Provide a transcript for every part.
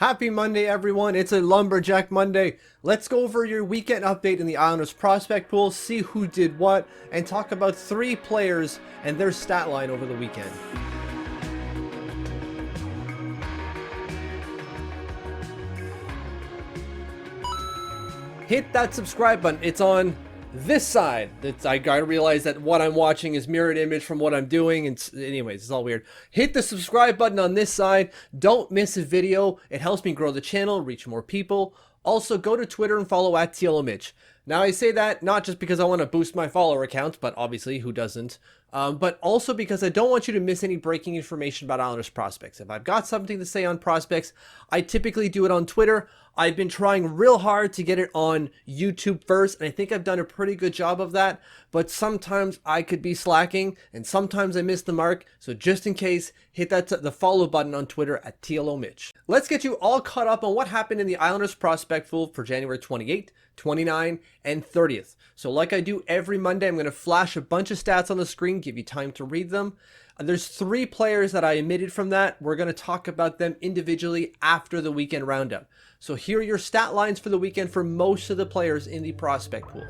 Happy Monday, everyone. It's a Lumberjack Monday. Let's go over your weekend update in the Islanders prospect pool, see who did what, and talk about 3 players and their stat line over the weekend. Hit that subscribe button. It's on this side. I gotta realize that what I'm watching is mirrored image from what I'm doing, and anyways, it's all weird. Hit the subscribe button on this side. Don't miss a video. It helps me grow the channel, reach more people. Also, go to Twitter and follow at @TLOMitch. Now, I say that not just because I want to boost my follower account, but obviously, who doesn't? But also because I don't want you to miss any breaking information about Islanders prospects. If I've got something to say on prospects, I typically do it on Twitter. I've been trying real hard to get it on YouTube first, and I think I've done a pretty good job of that, but sometimes I could be slacking, and sometimes I miss the mark, so just in case, hit the follow button on Twitter at @TLOMitch. Let's get you all caught up on what happened in the Islanders prospect pool for January 28th, 29, and 30th. So like I do every Monday, I'm going to flash a bunch of stats on the screen, give you time to read them. There's 3 players that I omitted from that. We're going to talk about them individually after the weekend roundup. So here are your stat lines for the weekend for most of the players in the prospect pool.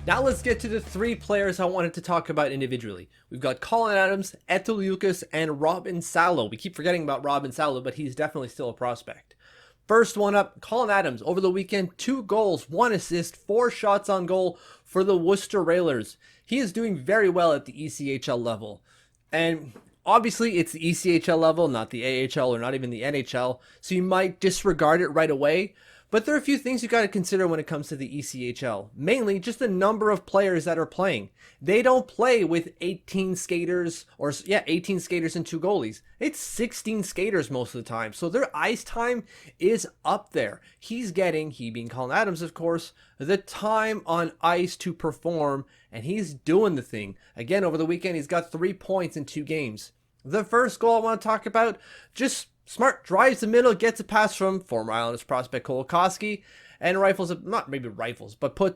Now let's get to the 3 players I wanted to talk about individually. We've got Collin Adams, Eetu Liukas, and Salo. We keep forgetting about Salo, but he's definitely still a prospect. First one up, Collin Adams. Over the weekend, 2 goals, 1 assist, 4 shots on goal for the Worcester Railers. He is doing very well at the ECHL level. And obviously, it's the ECHL level, not the AHL or not even the NHL, so you might disregard it right away. But there are a few things you got to consider when it comes to the ECHL. Mainly, just the number of players that are playing. They don't play with 18 skaters, 18 skaters and 2 goalies. It's 16 skaters most of the time. So their ice time is up there. He's getting, he being Collin Adams, of course, the time on ice to perform, and he's doing the thing. Again, over the weekend, he's got 3 points in 2 games. The first goal I want to talk about, just smart, drives the middle, gets a pass from former Islanders prospect Kolikoski, and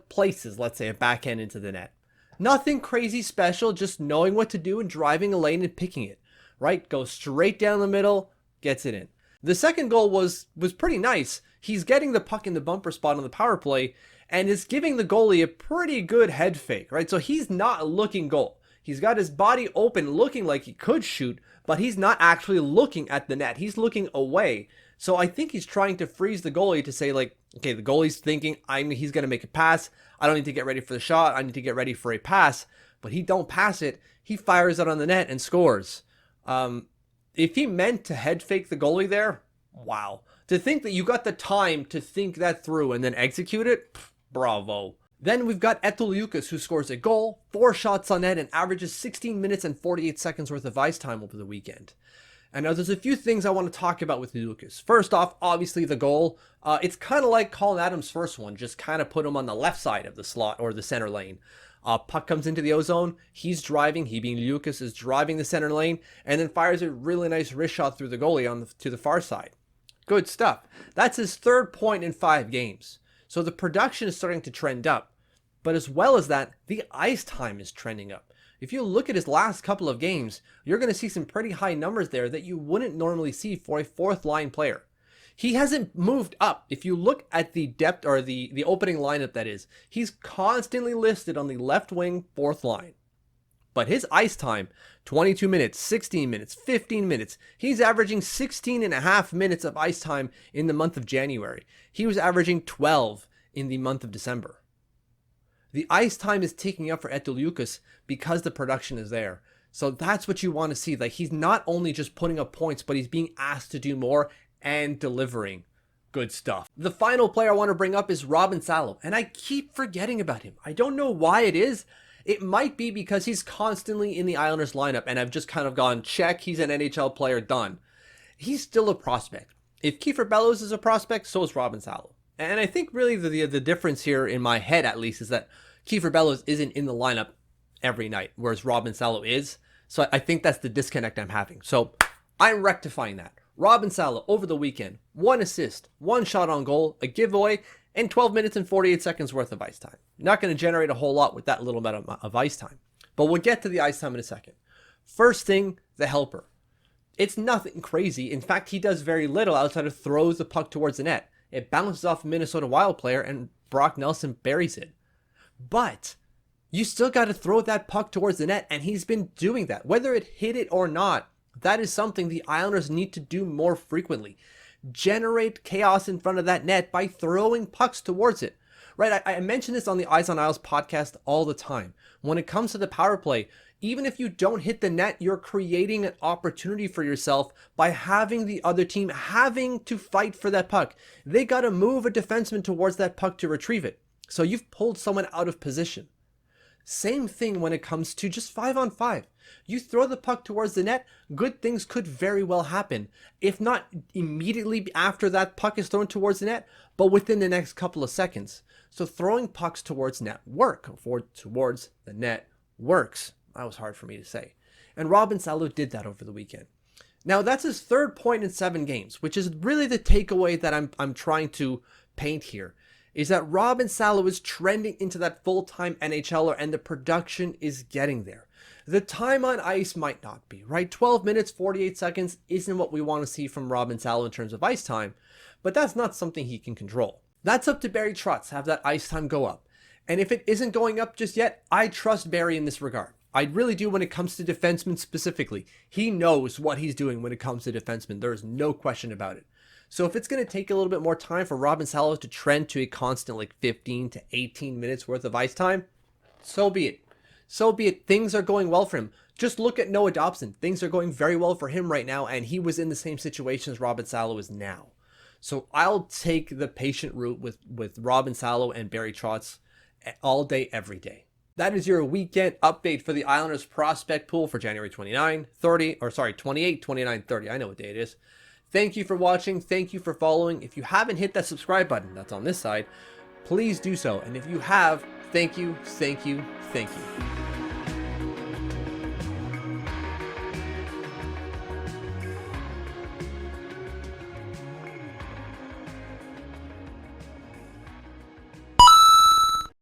places, let's say, a backhand into the net. Nothing crazy special, just knowing what to do and driving a lane and picking it, right? Goes straight down the middle, gets it in. The second goal was pretty nice. He's getting the puck in the bumper spot on the power play and is giving the goalie a pretty good head fake, right? So he's not looking goal. He's got his body open, looking like he could shoot, but he's not actually looking at the net. He's looking away. So I think he's trying to freeze the goalie to say, like, okay, the goalie's thinking he's going to make a pass. I don't need to get ready for the shot. I need to get ready for a pass. But he don't pass it. He fires it on the net and scores. If he meant to head fake the goalie there, wow. To think that you got the time to think that through and then execute it, bravo. Then we've got Eetu Liukas, who scores a goal, 4 shots on net, and averages 16 minutes and 48 seconds worth of ice time over the weekend. And now there's a few things I want to talk about with Liukas. First off, obviously the goal. It's kind of like Collin Adams' first one, just kind of put him on the left side of the slot or the center lane. Puck comes into the ozone, he's driving, he being Liukas is driving the center lane, and then fires a really nice wrist shot through the goalie to the far side. Good stuff. That's his 3rd point in 5 games. So the production is starting to trend up. But as well as that, the ice time is trending up. If you look at his last couple of games, you're going to see some pretty high numbers there that you wouldn't normally see for a 4th line player. He hasn't moved up. If you look at the depth or the opening lineup, that is, he's constantly listed on the left wing 4th line. But his ice time, 22 minutes, 16 minutes, 15 minutes. He's averaging 16 and a half minutes of ice time in the month of January. He was averaging 12 in the month of December. The ice time is ticking up for Eetu Liukas because the production is there. So that's what you want to see. Like, he's not only just putting up points, but he's being asked to do more and delivering good stuff. The final player I want to bring up is Salo, and I keep forgetting about him. I don't know why it is. It might be because he's constantly in the Islanders lineup, and I've just kind of gone, check, he's an NHL player, done. He's still a prospect. If Kiefer Bellows is a prospect, so is Salo. And I think really the difference here, in my head at least, is that Kiefer Bellows isn't in the lineup every night, whereas Robin Salo is. So I think that's the disconnect I'm having. So I'm rectifying that. Robin Salo over the weekend, 1 assist, 1 shot on goal, a giveaway, and 12 minutes and 48 seconds worth of ice time. Not going to generate a whole lot with that little amount of ice time. But we'll get to the ice time in a second. First thing, the helper. It's nothing crazy. In fact, he does very little outside of throws the puck towards the net. It bounces off a Minnesota Wild player and Brock Nelson buries it. But you still got to throw that puck towards the net, and he's been doing that. Whether it hit it or not, that is something the Islanders need to do more frequently. Generate chaos in front of that net by throwing pucks towards it. Right, I mention this on the Eyes on Isles podcast all the time. When it comes to the power play, even if you don't hit the net, you're creating an opportunity for yourself by having the other team having to fight for that puck. They got to move a defenseman towards that puck to retrieve it. So you've pulled someone out of position. Same thing when it comes to just 5-on-5. You throw the puck towards the net, good things could very well happen. If not immediately after that puck is thrown towards the net, but within the next couple of seconds. So throwing pucks towards net towards the net works. That was hard for me to say. And Robin Salo did that over the weekend. Now that's his 3rd point in 7 games, which is really the takeaway that I'm trying to paint here. Is that Robin Salo is trending into that full-time NHLer and the production is getting there. The time on ice might not be, right? 12 minutes, 48 seconds isn't what we want to see from Robin Salo in terms of ice time, but that's not something he can control. That's up to Barry Trotz, have that ice time go up. And if it isn't going up just yet, I trust Barry in this regard. I really do when it comes to defensemen specifically. He knows what he's doing when it comes to defensemen. There is no question about it. So if it's going to take a little bit more time for Robin Salo to trend to a constant 15 to 18 minutes worth of ice time, so be it. So be it. Things are going well for him. Just look at Noah Dobson. Things are going very well for him right now, and he was in the same situation as Robin Salo is now. So I'll take the patient route with Robin Salo and Barry Trotz all day, every day. That is your weekend update for the Islanders prospect pool for January 28, 29, 30. I know what day it is. Thank you for watching. Thank you for following. If you haven't hit that subscribe button, that's on this side, please do so. And if you have, thank you, thank you, thank you.